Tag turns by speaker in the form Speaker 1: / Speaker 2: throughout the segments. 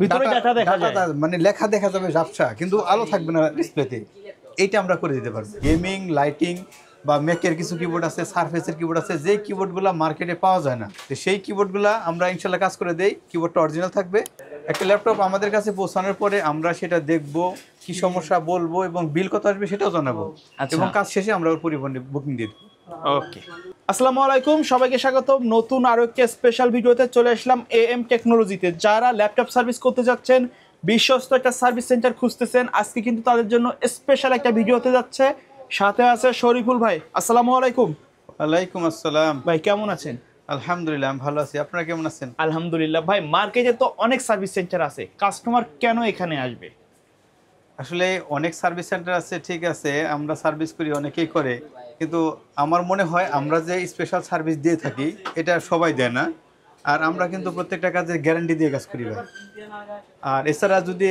Speaker 1: ভিতরে ডাটা দেখা যায়,
Speaker 2: মানে লেখা দেখা যাবে ঝাপসা, কিন্তু আলো থাকবে না ডিসপ্লেতে। এইটা আমরা করে দিতে পারবো। গেমিং, লাইটিং বা ম্যাকের কিছু কিবোর্ড আছে, সারফেসের কিবোর্ড আছে, যে কিবোর্ডগুলো মার্কেটে পাওয়া যায় না, তো সেই কিবোর্ডগুলো আমরা ইনশাল্লাহ কাজ করে দেই। কিবোর্ডটা অরিজিনাল থাকবে। একটা ল্যাপটপ আমাদের কাছে পৌঁছানোর পরে আমরা সেটা দেখবো, কি সমস্যা বলবো এবং বিল কত আসবে সেটাও জানাবো, এবং কাজ শেষে আমরা ওর পরিবহন বুকিং দিয়ে দেবো।
Speaker 1: ওকে, আসসালামু আলাইকুম, সবাইকে স্বাগতম। নতুন আরো একটা স্পেশাল ভিডিওতে চলে আসলাম AM টেকনোলজিতে। যারা ল্যাপটপ সার্ভিস করতে যাচ্ছেন, বিশ্বস্ত একটা সার্ভিস সেন্টার খুঁজতেছেন, আজকে কিন্তু তাদের জন্য স্পেশাল একটা ভিডিও হতে যাচ্ছে। সাথে আছে শরীফুল ভাই। আসসালামু আলাইকুম।
Speaker 2: ওয়ালাইকুম আসসালাম।
Speaker 1: ভাই কেমন আছেন?
Speaker 2: আলহামদুলিল্লাহ, আমি ভালো আছি। আপনারা কেমন আছেন?
Speaker 1: আলহামদুলিল্লাহ। ভাই, মার্কেটে তো অনেক সার্ভিস সেন্টার আছে, কাস্টমার কেন এখানে আসবে?
Speaker 2: আসলে অনেক সার্ভিস সেন্টার আছে, ঠিক আছে, আমরা সার্ভিস করি, অনেকেই করে, কিন্তু আমার মনে হয় আমরা যে স্পেশাল সার্ভিস দিয়ে থাকি এটা সবাই দেয় না। আর আমরা কিন্তু প্রত্যেকটা কাজের গ্যারান্টি দিয়ে কাজ করি ভাই। আর এছাড়া যদি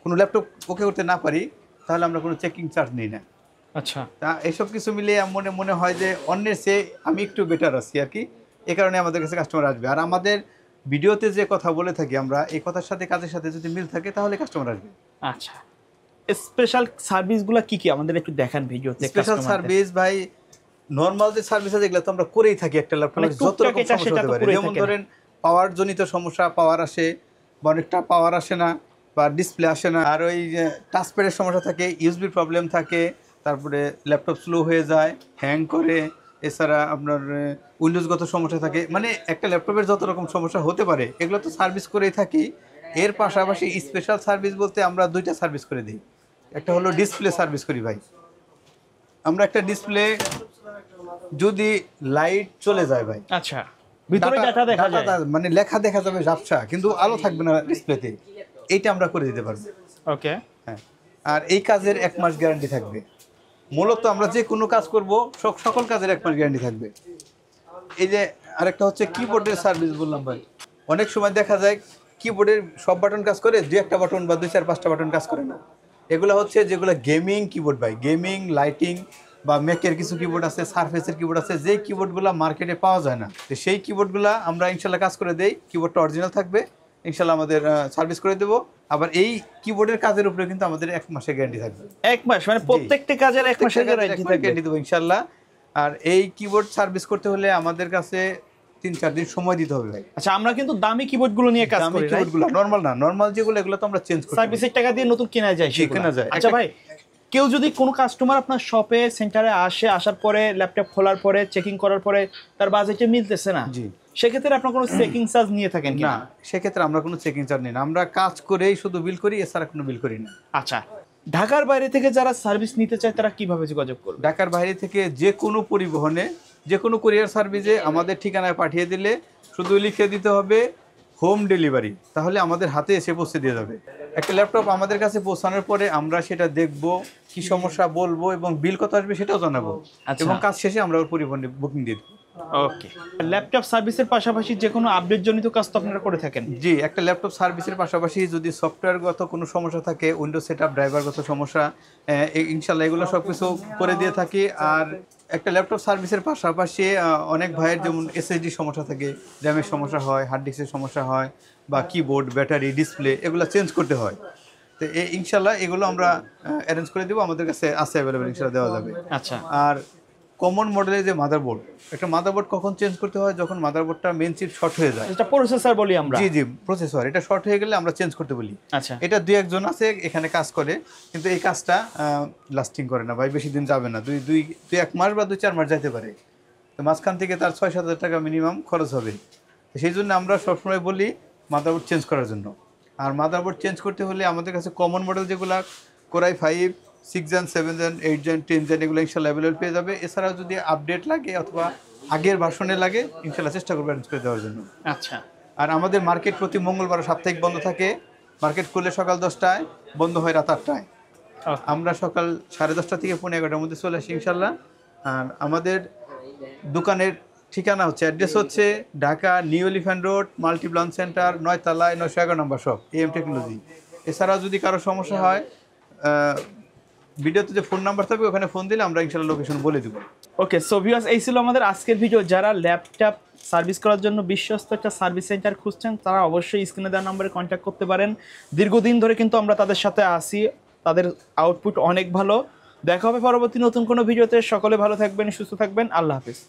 Speaker 2: কোনো ল্যাপটপ ওকে করতে না পারি, তাহলে আমরা কোনো চেকিং চার্জ নিই না।
Speaker 1: আচ্ছা,
Speaker 2: তা এসব কিছু মিলিয়ে মনে হয় যে অন্যের চেয়ে আমি একটু বেটার আছি আর কি। এই কারণে আমাদের কাছে কাস্টমার আসবে। আর আমাদের ভিডিওতে যে কথা বলে থাকি আমরা, এই কথার সাথে কাজের সাথে যদি মিল থাকে তাহলে কাস্টমার আসবে।
Speaker 1: আচ্ছা, স্পেশাল সার্ভিসগুলো কি কি আমাদের একটু দেখান ভিডিওতে।
Speaker 2: স্পেশাল সার্ভিস ভাই, নরমাল যে সার্ভিস আছে যেগুলো তো আমরা করেই থাকি একটা ল্যাপটপে, যত রকম সমস্যা হতে পারে। যেমন ধরেন পাওয়ার জনিত সমস্যা, পাওয়ার আসে বা অনেকটা পাওয়ার আসে না, বা ডিসপ্লে আসে না, আর ওই যে টাচপ্যাডের সমস্যা থাকে, ইউএসবি প্রবলেম থাকে, তারপরে ল্যাপটপ স্লো হয়ে যায়, হ্যাং করে, এছাড়া আপনার উইন্ডোজগত সমস্যা থাকে। মানে একটা ল্যাপটপের যত রকম সমস্যা হতে পারে এগুলো তো সার্ভিস করেই থাকি। এর পাশাপাশি স্পেশাল সার্ভিস বলতে আমরা দুইটা সার্ভিস করে দিই। একটা হলো ডিসপ্লে সার্ভিস করি ভাই। আমরা একটা ডিসপ্লে যদি লাইট চলে যায় ভাই,
Speaker 1: আচ্ছা, ভিতরে ডাটা দেখা যায়,
Speaker 2: মানে লেখা দেখা যাবে ঝাপসা, কিন্তু আলো থাকবে না ডিসপ্লেতে, এইটা আমরা করে দিতে পারবো।
Speaker 1: ওকে,
Speaker 2: হ্যাঁ, আর এই কাজের 1 মাস গ্যারান্টি থাকবে। মূলত আমরা যে কোনো কাজ করব সকল কাজের 1 মাস গ্যারান্টি থাকবে। এই যে আরেকটা হচ্ছে কিবোর্ডের সার্ভিস বললাম ভাই। অনেক সময় দেখা যায় কিবোর্ডের সব বাটন কাজ করে, 2-1টা বাটন বা 2-4-5টা বাটন কাজ করে না। এগুলো হচ্ছে যেগুলো গেমিং কিবোর্ড ভাই, গেমিং, লাইটিং বা ম্যাকের কিছু কিবোর্ড আছে, সারফেসের কিবোর্ড আছে, যে কিবোর্ডগুলো মার্কেটে পাওয়া যায় না, তো সেই কিবোর্ডগুলো আমরা ইনশাল্লাহ কাজ করে দেই। কিবোর্ডটা অরিজিনাল থাকবে, ইনশাল্লাহ আমাদের সার্ভিস করে দেবো। আবার এই কিবোর্ডের কাজের উপরে কিন্তু আমাদের 1 মাসের গ্যারান্টি থাকবে।
Speaker 1: 1 মাস মানে প্রত্যেকটা কাজের 1 মাসের গ্যারান্টি
Speaker 2: দেবো ইনশাল্লাহ। আর এই কিবোর্ড সার্ভিস করতে হলে আমাদের কাছে 3-4 দিন সময় দিতে হবে ভাই।
Speaker 1: আচ্ছা, আমরা কিন্তু দামি কিবোর্ডগুলো নিয়ে কাজ করি,
Speaker 2: কিবোর্ডগুলো নরমাল না, নরমাল যেগুলো এগুলো তো আমরা চেঞ্জ করি,
Speaker 1: সার্ভিসের টাকা দিয়ে নতুন কেনা যায়,
Speaker 2: কেনা যায়।
Speaker 1: আচ্ছা ভাই, কেউ যদি কোনো কাস্টমার আপনার শপে সেন্টারে আসার পরে ল্যাপটপ খোলার পরে চেকিং করার পরে তার বাজেটে মিলতেছে না,
Speaker 2: জি,
Speaker 1: সেক্ষেত্রে আপনার কোনো চেকিং চার্জ নিয়ে থাকেন
Speaker 2: না? সেক্ষেত্রে আমরা কোনো চেকিং চার্জ নিই না, আমরা কাজ করেই শুধু বিল করি, এছাড়া কোনো বিল করি না।
Speaker 1: আচ্ছা, ঢাকার বাইরে থেকে যারা সার্ভিস নিতে চায় তারা কিভাবে যোগাযোগ করবে?
Speaker 2: ঢাকার বাইরে থেকে যে কোনো পরিবহনে, যে কোনো কুরিয়ার সার্ভিসে আমাদের ঠিকানায় পাঠিয়ে দিলে শুধু লিখে দিতে হবে হোম ডেলিভারি, তাহলে আমাদের হাতে এসে পৌঁছে দিয়ে যাবে। একটা ল্যাপটপ আমাদের কাছে পৌঁছানোর পরে আমরা সেটা দেখব, কি সমস্যা বলবো এবং বিল কত আসবে সেটাও জানাবো, এবং কাজ শেষে আমরা ওর পরিবহনে বুকিং দিয়ে দেবো।
Speaker 1: ওকে, ল্যাপটপ সার্ভিসের পাশাপাশি যে কোনো আপডেট জনিত কাজ তো আপনারা করে থাকেন?
Speaker 2: জি, একটা ল্যাপটপ সার্ভিসের পাশাপাশি যদি সফটওয়্যারগত কোনো সমস্যা থাকে, উইন্ডোজ সেটআপ, ড্রাইভারগত সমস্যা, ইনশাল্লাহ এগুলো সব কিছু করে দিয়ে থাকি। আর একটা ল্যাপটপ সার্ভিসের পাশাপাশি অনেক ভাইয়ের যেমন SSD সমস্যা থাকে, র্যামের সমস্যা হয়, হার্ড ডিস্কের সমস্যা হয়, বা কিবোর্ড, ব্যাটারি, ডিসপ্লে এগুলো চেঞ্জ করতে হয়, তো ইনশাল্লাহ এগুলো আমরা অ্যারেঞ্জ করে দেবো, আমাদের কাছে আছে অ্যাভেলেবেল, ইনশাল্লাহ দেওয়া যাবে।
Speaker 1: আচ্ছা,
Speaker 2: আর কমন মডেলের যে মাদারবোর্ড, একটা মাদারবোর্ড কখন চেঞ্জ করতে হয়? যখন মাদারবোর্ডটা মেন চিপ শর্ট হয়ে যায়,
Speaker 1: এটা প্রসেসর বলি আমরা।
Speaker 2: জি, প্রসেসর, এটা শর্ট হয়ে গেলে আমরা চেঞ্জ করতে বলি।
Speaker 1: আচ্ছা,
Speaker 2: এটা 2-1 জন আছে এখানে কাজ করে, কিন্তু এই কাজটা লাস্টিং করে না ভাই, বেশি দিন যাবে না, 1 মাস বা 2-4 মাস যাইতে পারে, তো মাঝখান থেকে তার 6-7 হাজার টাকা মিনিমাম খরচ হবে। সেই জন্য আমরা সবসময় বলি মাদারবোর্ড চেঞ্জ করার জন্য। আর মাদারবোর্ড চেঞ্জ করতে হলে আমাদের কাছে কমন মডেল যেগুলো Core i5, 6 gen, 7 gen, 8 gen, 10 gen, এগুলো ইনশাল্লাহ অ্যাভেলেবল পেয়ে যাবে। এছাড়াও যদি আপডেট লাগে অথবা আগের ভার্সনে লাগে, ইনশাল্লাহ চেষ্টা করবো অ্যারেঞ্জ করে দেওয়ার জন্য।
Speaker 1: আচ্ছা,
Speaker 2: আর আমাদের মার্কেট প্রতি মঙ্গলবার সাপ্তাহিক বন্ধ থাকে। মার্কেট খুলে সকাল 10টায়, বন্ধ হয় রাত 8টায়। আমরা সকাল 10:30 থেকে 11:30টার মধ্যে চলে আসি ইনশাল্লাহ। আর আমাদের দোকানের ঠিকানা হচ্ছে, অ্যাড্রেস হচ্ছে Dhaka new elephant road, Multiplan centre, 9 তলায়, 911 নম্বর শপ, AM টেকনোলজি। এছাড়াও যদি কারো সমস্যা হয়, ভিডিওতে যে ফোন নাম্বার থাকবে ওখানে ফোন দিলে আমরা ইনশাল্লাহ লোকেশন বলে দেবো।
Speaker 1: ওকে, সো ভিউয়ার্স, এই ছিল আমাদের আজকের ভিডিও। যারা ল্যাপটপ সার্ভিস করার জন্য বিশ্বস্ত একটা সার্ভিস সেন্টার খুঁজছেন, তারা অবশ্যই স্ক্রিনে দেওয়া নম্বরে কন্ট্যাক্ট করতে পারেন। দীর্ঘদিন ধরে কিন্তু আমরা তাদের সাথে আসি, তাদের আউটপুট অনেক ভালো। দেখা হবে পরবর্তী নতুন কোনো ভিডিওতে। সকলে ভালো থাকবেন, সুস্থ থাকবেন। আল্লাহ হাফিজ।